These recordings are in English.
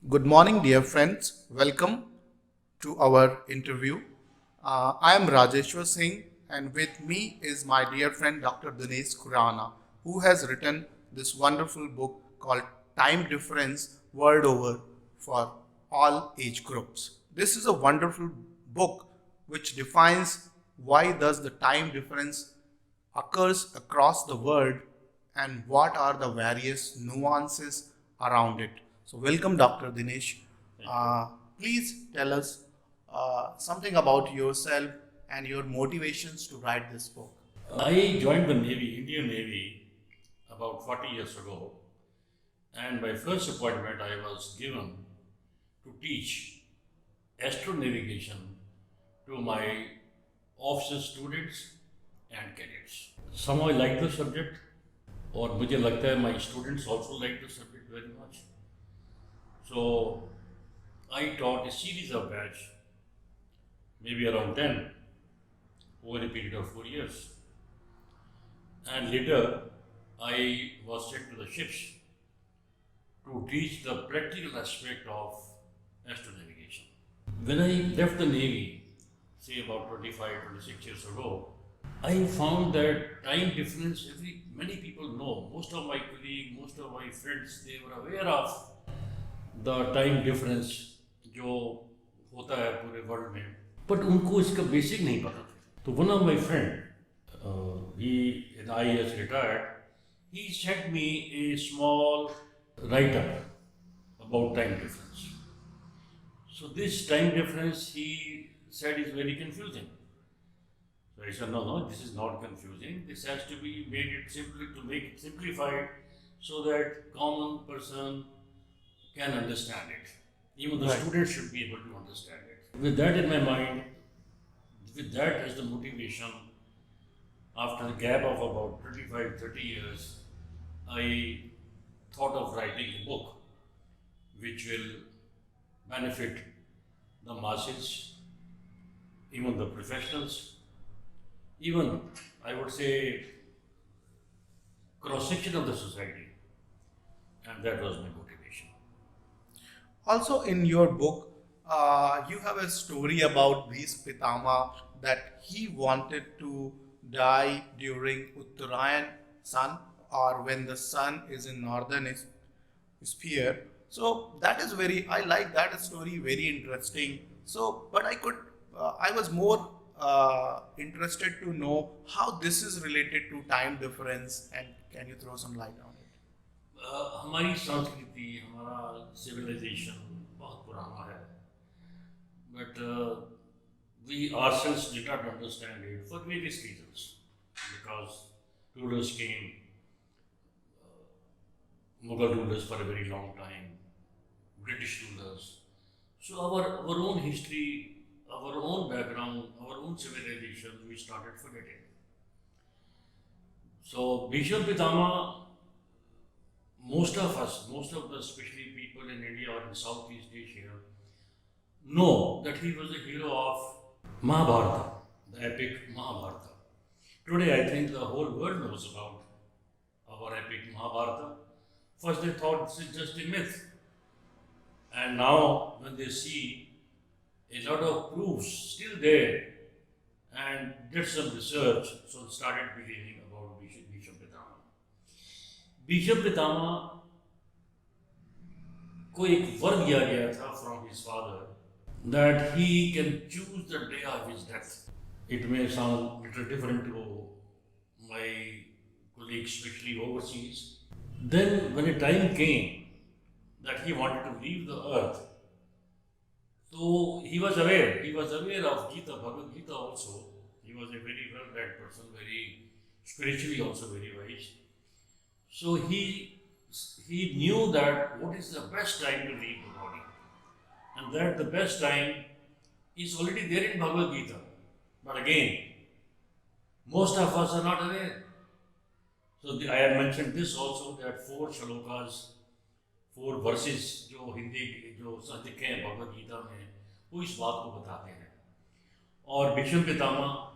Good morning, dear friends. Welcome to our interview. I am Rajeshwar Singh, and with me is my dear friend Dr. Dinesh Khurana, who has written this wonderful book called Time Difference World Over for All Age Groups. This is a wonderful book which defines why does the time difference occurs across the world and what are the various nuances around it. So, welcome, Dr. Dinesh. Please tell us something about yourself and your motivations to write this book. I joined the Navy, Indian Navy, about 40 years ago, and my first appointment I was given to teach astronavigation to my officer students and cadets. Somehow I like the subject, और मुझे लगता है my students also like the subject very much. So I taught a series of batch, maybe around 10, over a period of 4 years. And later, I was sent to the ships to teach the practical aspect of astronavigation. When I left the Navy, say about 25, 26 years ago, I found that time difference, many people know, most of my colleagues, most of my friends, they were aware of the time difference जो होता है पूरे world में, but उनको इसका basic नहीं पता था. तो one of my friend, he in IAS retired, he sent me a small write-up about time difference. So this time difference, he said, is very confusing. So I said, no, this is not confusing. This has to be made it simply to make it simplified so that common person can understand it. Even the students should be able to understand it. With that in my mind, with that as the motivation, after a gap of about 25, 30 years, I thought of writing a book which will benefit the masses, even the professionals, even I would say cross-section of the society, and that was my motivation. Also, in your book, you have a story about Bhis Pitama that he wanted to die during Uttarayan sun or when the sun is in northern sphere. So that is very, I like that story, very interesting. So, but I was more interested to know how this is related to time difference, and can you throw some light on it? हमारी संस्कृति, हमारा civilization बहुत पुराना है, but we ourselves did not understand it for various reasons, because rulers came, Mughal rulers for a very long time, British rulers. So our own history, our own background, our own civilization, we started forgetting. So Bhishma Pitama, most of us, most of the especially people in India or in Southeast Asia, know that he was a hero of Mahabharata, the epic Mahabharata. Today I think the whole world knows about our epic Mahabharata. First they thought this is just a myth. And now when they see a lot of proofs still there and did some research, so started believing about Bhishma Pitama. Bhishma Pitama को एक वर दिया गया था from his father that he can choose the day of his death. It may sound a little different to my colleagues, especially overseas. Then when a time came that he wanted to leave the earth, so he was aware of Gita, Bhagavad Gita also. He was a very well-read person, very spiritually also very wise. So he knew that what is the best time to leave the body, and that the best time is already there in Bhagavad Gita. But again, most of us are not aware. So I have mentioned this also, that 4 shlokas, 4 verses जो हिंदी जो लिखे हैं भगवद गीता में, वो इस बात को बताते हैं. और Bhishma Pitamah,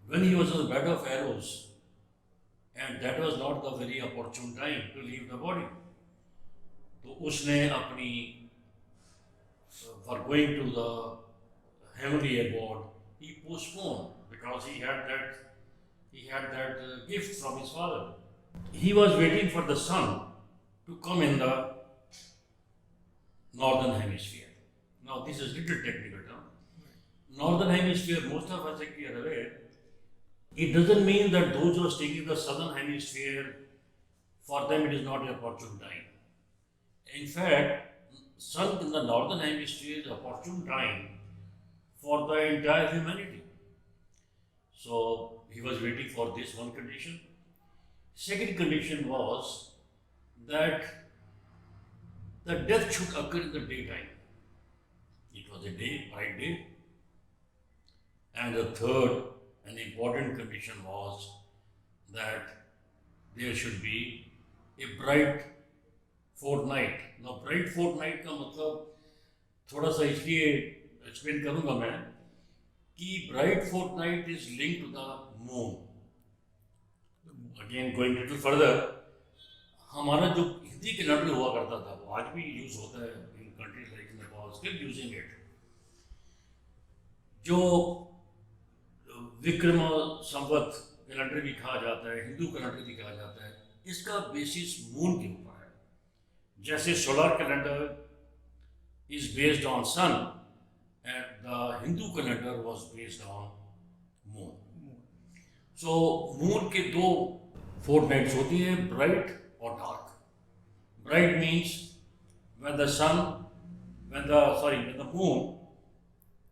when he was on the bed of arrows, and that was not the very opportune time to leave the body, तो उसने अपनी for going to the heavenly abode, he postponed because he had that gift from his father. He was waiting for the sun to come in the northern hemisphere. Now this is little technical term. Northern hemisphere, most of us are aware. It doesn't mean that those who are staying in the southern hemisphere, for them it is not an opportune time. In fact, sun in the northern hemisphere is opportune time for the entire humanity. So he was waiting for this one condition. Second condition was that the death should occur in the daytime. It was a day, bright day. And the third and important condition was that there should be a bright fortnight. Now bright fortnight का मतलब थोड़ा सा इसलिए explain करूँगा मैं कि bright fortnight is linked to the moon. Again going a little further, हमारा जो हिंदी कैलेंडर हुआ करता था वो आज भी यूज होता है in countries like Nepal, still using it. जो विक्रम संवत कैलेंडर भी कहा जाता है, हिंदू कैलेंडर भी कहा जाता है, इसका बेसिस मून के ऊपर है. जैसे solar calendar is based on sun and the Hindu calendar was based on moon. So moon के दो fortnights होती हैं, bright और dark. Bright means when the moon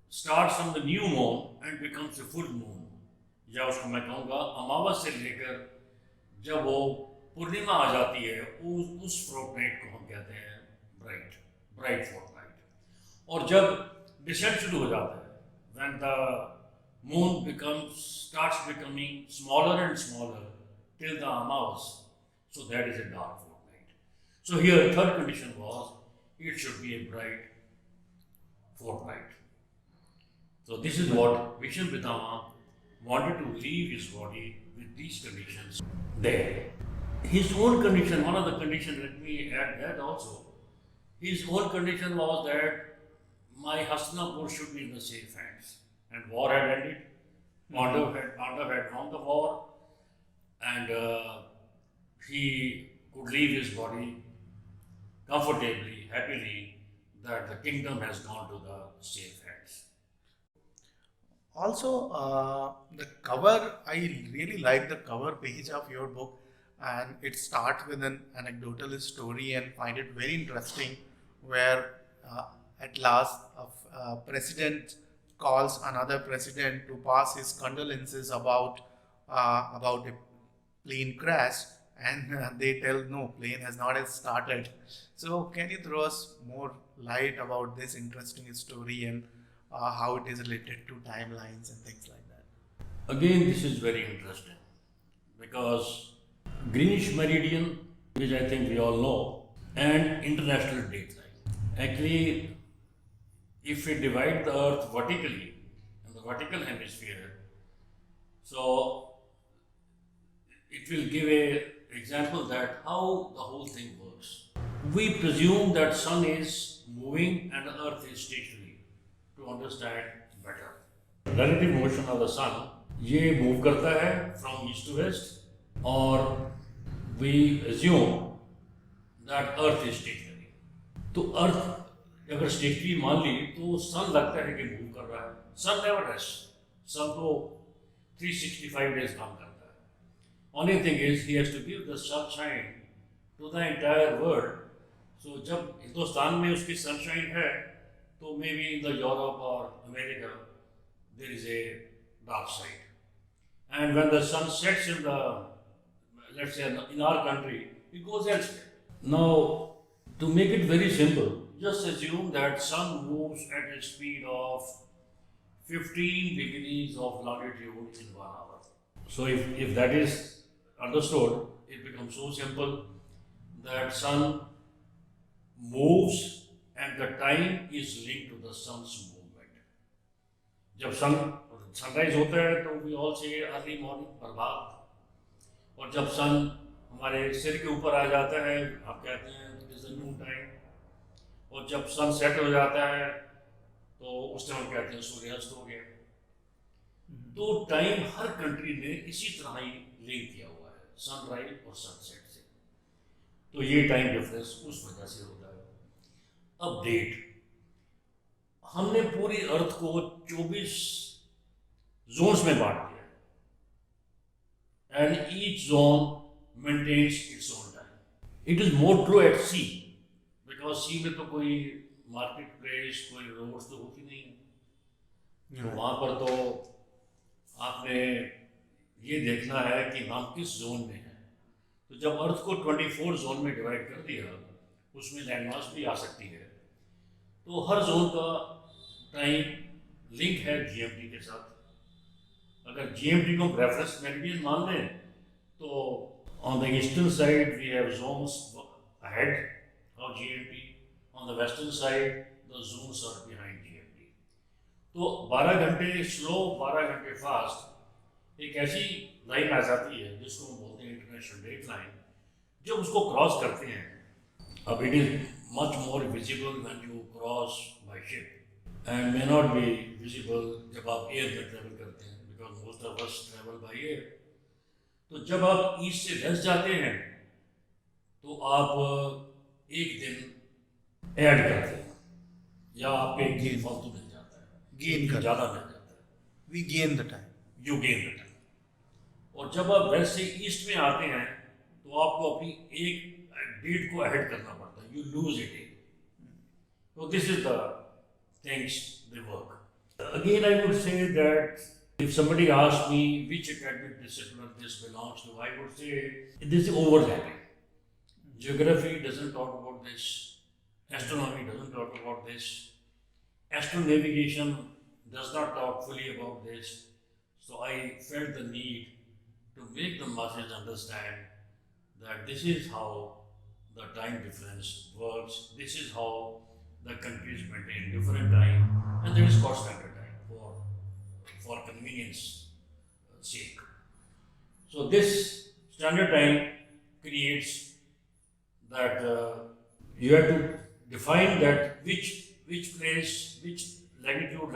starts from the new moon and becomes a full moon. या उसको मैं कहूँगा अमावस से लेकर जब वो पूर्णिमा आ जाती है उस फोर्टनाइट को हम कहते हैं ब्राइट फोर्टनाइट. और जब डिसेंट शुरू हो जाता है, when the moon starts becoming smaller and smaller till the amavas, so that is a dark fortnight. So here third condition was it should be a bright fortnight. So this is what Bhishma Pitama wanted to leave his body with these conditions there. His own condition, one of the conditions, let me add that also, his own condition was that my Hastinapur should be in the safe hands. And war had ended, Pandav had won the war, and he could leave his body comfortably, happily, that the kingdom has gone to the safe hands. Also, the cover, I really like the cover page of your book, and it starts with an anecdotal story and find it very interesting, where at last a president calls another president to pass his condolences about a plane crash, and they tell no, plane has not yet started. So can you throw us more light about this interesting story and how it is related to timelines and things like that? Again, this is very interesting because Greenwich Meridian, which I think we all know, and international date line. Actually, if we divide the Earth vertically in the vertical hemisphere, so it will give a example that how the whole thing works. We presume that sun is moving and the Earth is stationary to understand better. Relative motion of the sun, ये move करता है from east to west, और we assume that Earth is stationary. तो Earth अगर stationery मान ली तो सन लगता है कि मूव कर रहा है. Sun never rest. सन तो 365 डेज काम करता है. Only thing is he has to give the sunshine to the entire world. So जब हिंदुस्तान में उसकी सनशाइन है तो maybe in the Europe और America there is a dark side. And when the sun sets in the let's say in our country it goes elsewhere. Now to make it very simple, just assume that sun moves at a speed of 15 degrees of longitude in 1 hour. So if that is understood, it becomes so simple that sun moves and the time is linked to the sun's movement. जब sunrise होता है तो we all say early morning प्रभात, और जब sun हमारे सिर के ऊपर आ जाता है आप कहते हैं it is the noon time. और जब सन सेट हो जाता है तो उस टाइम कहते हैं सूर्यास्त हो गया। तो टाइम हर कंट्री ने इसी तरह ही लिंक किया हुआ है सनराइज और सनसेट से। तो ये टाइम डिफरेंस उस वजह से होता है। अब डेट, हमने पूरी अर्थ को 24 जोन्स में बांट दिया है and each zone maintains its own time. It is more true at sea because sea में तो कोई मार्केट प्लेस, कोई रोड्स तो होती नहीं है। तो वहाँ पर तो आपने ये देखना है कि हम किस जोन में हैं। तो जब अर्थ को 24 जोन में डिवाइड कर दिया, उसमें लैंडमार्क्स भी आ सकती है। तो हर जोन का टाइम लिंक है जीएमटी के साथ। अगर जीएमटी को रेफरेंस मेरिडियन मान लें तो on the eastern side we have zones ahead of GMT, on the western side the zones are behind GMT. तो 12 घंटे स्लो, 12 घंटे फास्ट एक ऐसी लाइन आ जाती है जिसको हम बोलते हैं इंटरनेशनल डेट लाइन। जब उसको क्रॉस करते हैं, अब it is much more visible when you cross by ship and may not be visible जब आप एयर में ट्रेवल करते हैं because most of us travel by air. तो जब आप ईस्ट से वेस्ट जाते हैं तो आप एक दिन ऐड करते हैं या आपको एक दिन फालतू मिल जाता है, गेन कर ज़्यादा मिल जाता है, we gain the time, you gain the time. और जब आप वेस्ट से ईस्ट में आते हैं तो आपको अपनी एक डेट को अहेड करना पड़ता है, you lose it. So this is the things they work. Again, I would say that if somebody asks me which academic discipline this belongs to, I would say this is overlapping. Geography doesn't talk about this. Astronomy doesn't talk about this. Astronavigation does not talk fully about this. So I felt the need to make the masses understand that this is how the time difference works. This is how the countries maintain different time, and there is called standard time for convenience sake. So this standard time creates that you have to define that which place, which latitude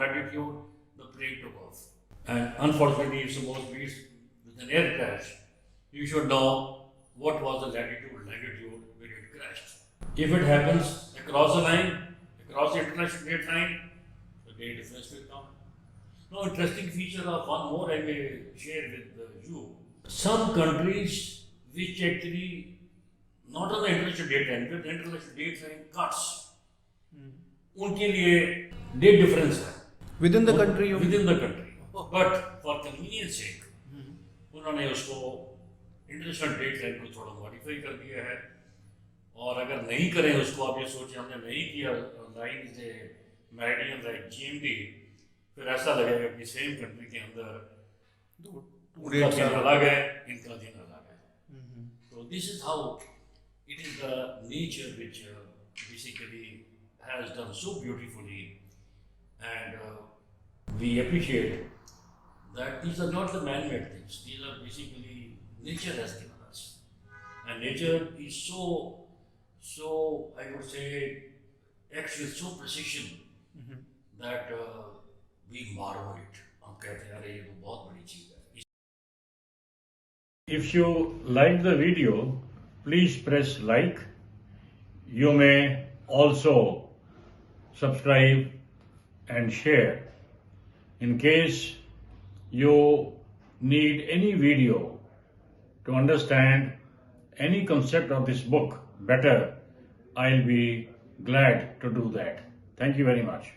the plane took off. And unfortunately, if suppose we with an air crash, you should know what was the latitude where it crashed. If it happens across the line, across the international date line, the date difference will come. Now, interesting feature of one more I may share with you. Some countries which actually not on the international date line, but the international date line cuts. उनके लिए date difference है within the country. Within the country, but for convenience sake उन्होंने उसको international date line को थोड़ा modify कर दिया है। और अगर नहीं करें उसको, आप ये सोचिए हमने नहीं किया लाइन से मेरिडियन लाइक जीएमटी, फिर ऐसा लगेगा कि सेम कंट्री के अंदर उनका दिन अलग है, इनका दिन अलग है। तो this is how it is the nature which basically has done so beautifully, and we appreciate that these are not the man-made things. These are basically nature has given us, and nature is so I would say acts with so precision that we marvel it. हम कहते हैं अरे ये तो बहुत बड़ी चीज है। If you like the video, please press like. You may also subscribe and share. In case you need any video to understand any concept of this book better, I'll be glad to do that. Thank you very much.